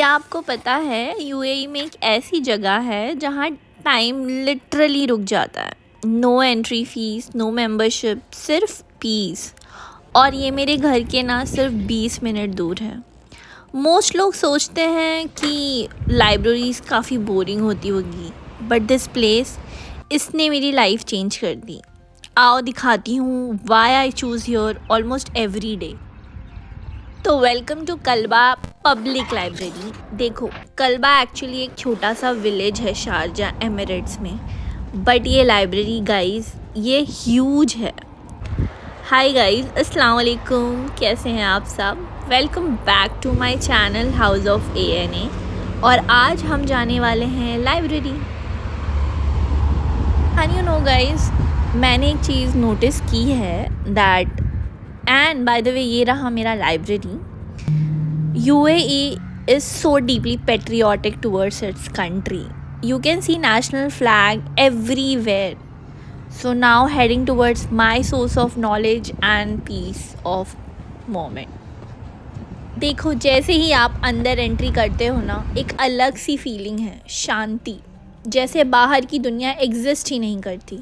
क्या आपको पता है यूएई में एक ऐसी जगह है जहाँ टाइम लिटरली रुक जाता है। No entry fees, no membership, सिर्फ पीस। और ये मेरे घर के ना सिर्फ 20 मिनट दूर है। मोस्ट लोग सोचते हैं कि लाइब्रेरीज काफ़ी बोरिंग होती होगी, बट दिस प्लेस, इसने मेरी लाइफ चेंज कर दी। आओ दिखाती हूँ why I choose here almost every day. तो welcome to Kalba public library. देखो, कल्बा एक्चुअली एक छोटा सा विलेज है शारजा एमिरेट्स में, बट ये लाइब्रेरी गाइस ये ह्यूज है। हाय गाइस, अस्सलाम वालेकुम, कैसे हैं आप सब? Welcome back to my channel house of ANA. और आज हम जाने वाले हैं library. And you know guys, मैंने एक चीज़ नोटिस की है that, and by the way ये रहा मेरा library. UAE is so deeply patriotic towards its country. You can see national flag everywhere. So now heading towards my source of knowledge and peace of moment. देखो, जैसे ही आप अंदर entry करते हो ना, एक अलग सी फीलिंग है, शांति, जैसे बाहर की दुनिया एग्जिस्ट ही नहीं करती।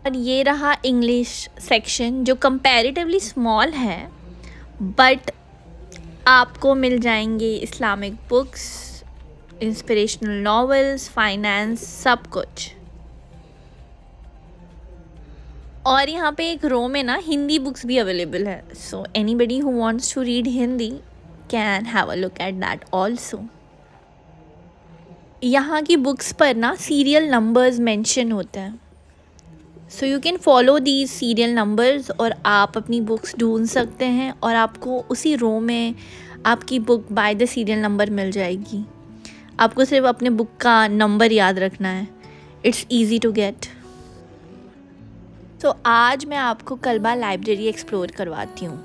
और ये रहा इंग्लिश सेक्शन जो कंपैरेटिवली स्मॉल है, बट आपको मिल जाएंगे Islamic books, inspirational novels, finance, सब कुछ। और यहाँ पे एक रो में ना हिंदी बुक्स भी अवेलेबल है, so anybody who wants to read Hindi can have a look at that also. यहाँ की बुक्स पर ना सीरियल नंबर्स मेंशन होते हैं, so you can follow these serial numbers और आप अपनी बुक्स ढूंढ सकते हैं और आपको उसी रो में आपकी book by the serial number मिल जाएगी। आपको सिर्फ अपने बुक का नंबर याद रखना है। It's easy to get. तो आज मैं आपको कल्बा लाइब्रेरी एक्सप्लोर करवाती हूँ।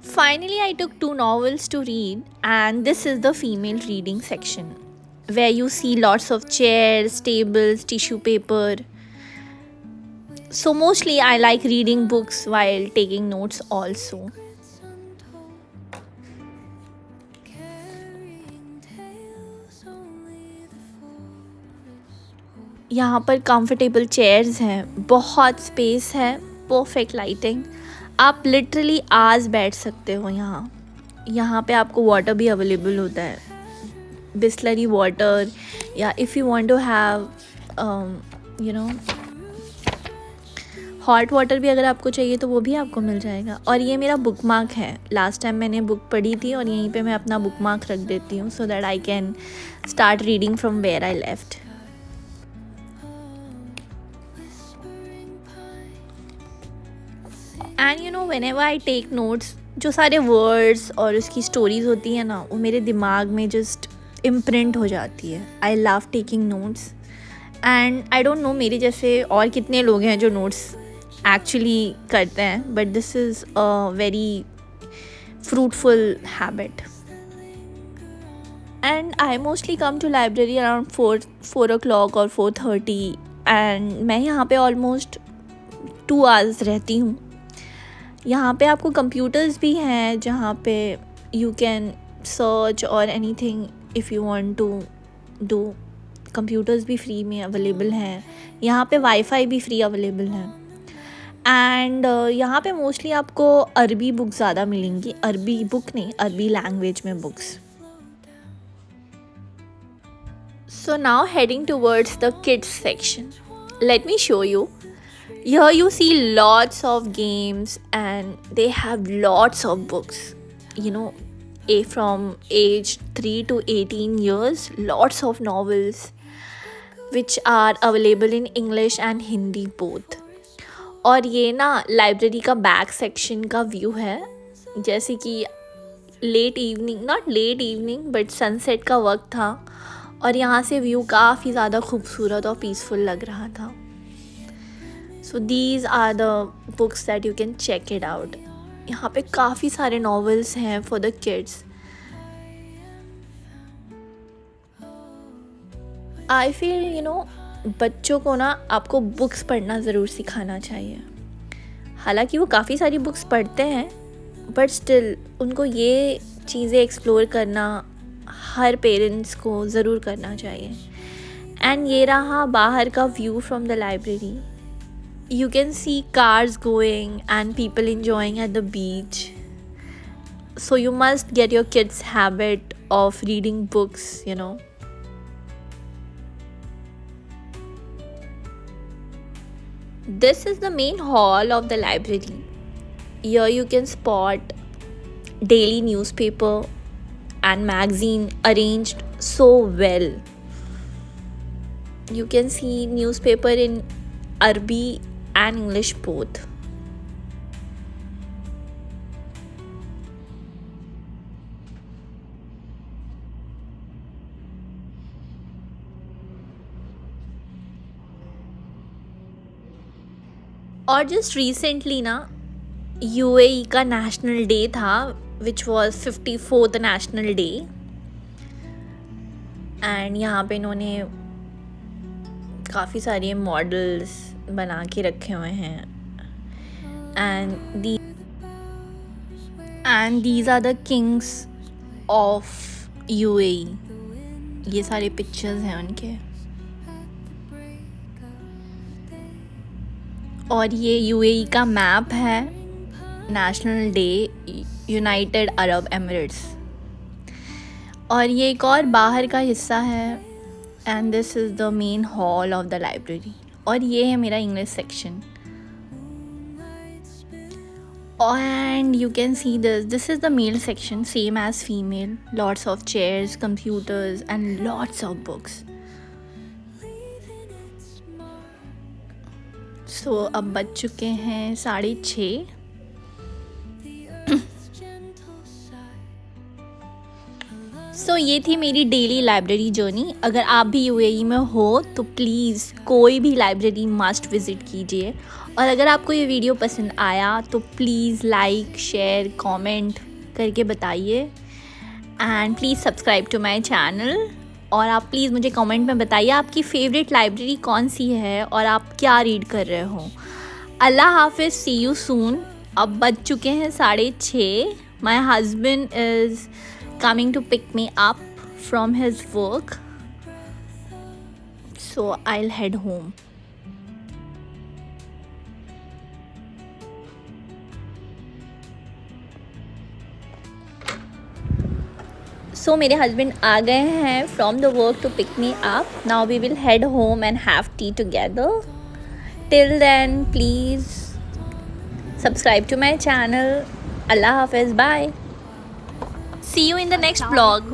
Finally I took 2 novels to read, and this is the female reading section where you see lots of chairs, tables, tissue paper. So mostly I like reading books while taking notes also. यहाँ पर comfortable chairs हैं, बहुत space है, perfect lighting, आप literally आज बैठ सकते हो यहाँ पे आपको वाटर भी अवेलेबल होता है, बिस्लरी वाटर, या if you want to have hot water भी अगर आपको चाहिए तो वो भी आपको मिल जाएगा। और ये मेरा बुक मार्क है, लास्ट टाइम मैंने बुक पढ़ी थी और यहीं पे मैं अपना बुक मार्क रख देती हूँ so that I can start reading from where I left. And you know, whenever I take notes, जो सारे वर्ड्स और उसकी स्टोरीज होती हैं ना, वो मेरे दिमाग में जस्ट इम्प्रिंट हो जाती है। I love taking notes and I don't know मेरे जैसे और कितने लोग हैं जो नोट्स एक्चुअली करते हैं, but this is a very fruitful habit. And I mostly come to library around 4 o'clock और 4:30, एंड मैं यहाँ पे ऑलमोस्ट 2 hours रहती हूँ। यहाँ पे आपको कंप्यूटर्स भी हैं जहाँ पे यू कैन सर्च और anything if you want to do. Computers भी फ्री में अवेलेबल हैं, यहाँ पे वाईफाई भी फ्री अवेलेबल है। एंड यहाँ पे मोस्टली आपको अरबी बुक ज़्यादा मिलेंगी, अरबी बुक नहीं, अरबी लैंग्वेज में books. So now heading towards the kids section, let me show you. Here you see lots of games and they have lots of books. You know, from age 3 to 18 years, lots of novels which are available in English and Hindi both. और ये ना library का back section का view है, जैसे कि late evening, not late evening but sunset का वक्त था और यहाँ से व्यू काफ़ी ज़्यादा खूबसूरत और पीसफुल लग रहा था। So these are the books that you can check it out. यहाँ पे काफ़ी सारे novels हैं for the kids. I feel बच्चों को ना आपको बुक्स पढ़ना ज़रूर सिखाना चाहिए। हालांकि वो काफ़ी सारी बुक्स पढ़ते हैं, बट स्टिल उनको ये चीज़ें एक्सप्लोर करना हर पेरेंट्स को ज़रूर करना चाहिए। एंड ये रहा बाहर का view from the library. You can see cars going and people enjoying at the beach. So you must get your kids habit of reading books, you know. This is the main hall of the library. Here you can spot daily newspaper and magazine arranged so well. You can see newspaper in Arabic and English both. और just recently ना UAE का national day था, which was 54th national day. And यहाँ पे इन्होंने काफ़ी सारे models बना के रखे हुए हैं। And these are the kings of UAE. ये सारे पिक्चर्स हैं उनके। और ये यूएई का मैप है, national day United Arab Emirates. और ये एक और बाहर का हिस्सा है। And this is the main hall of the library. और ये है मेरा English section. And you can see this is the male section, same as female. Lots of chairs, computers and lots of books. So अब बज चुके हैं 6:30। सो ये थी मेरी डेली लाइब्रेरी जर्नी। अगर आप भी यूएई में हो तो प्लीज़ कोई भी लाइब्रेरी मस्ट विज़िट कीजिए। और अगर आपको ये वीडियो पसंद आया तो प्लीज़ लाइक, शेयर, कमेंट करके बताइए। And please subscribe to my channel. और आप प्लीज़ मुझे कमेंट में बताइए आपकी फ़ेवरेट लाइब्रेरी कौन सी है और आप क्या रीड कर रहे हो। अल्लाह हाफिज़, सी यू सून। अब बज चुके हैं 6:30। My husband is coming to pick me up from his work, so I'll head home. So मेरे husband आ गए हैं from the work to pick me up. Now we will head home and have tea together. Till then, please subscribe to my channel. Allah Hafiz, bye. See you in the next vlog.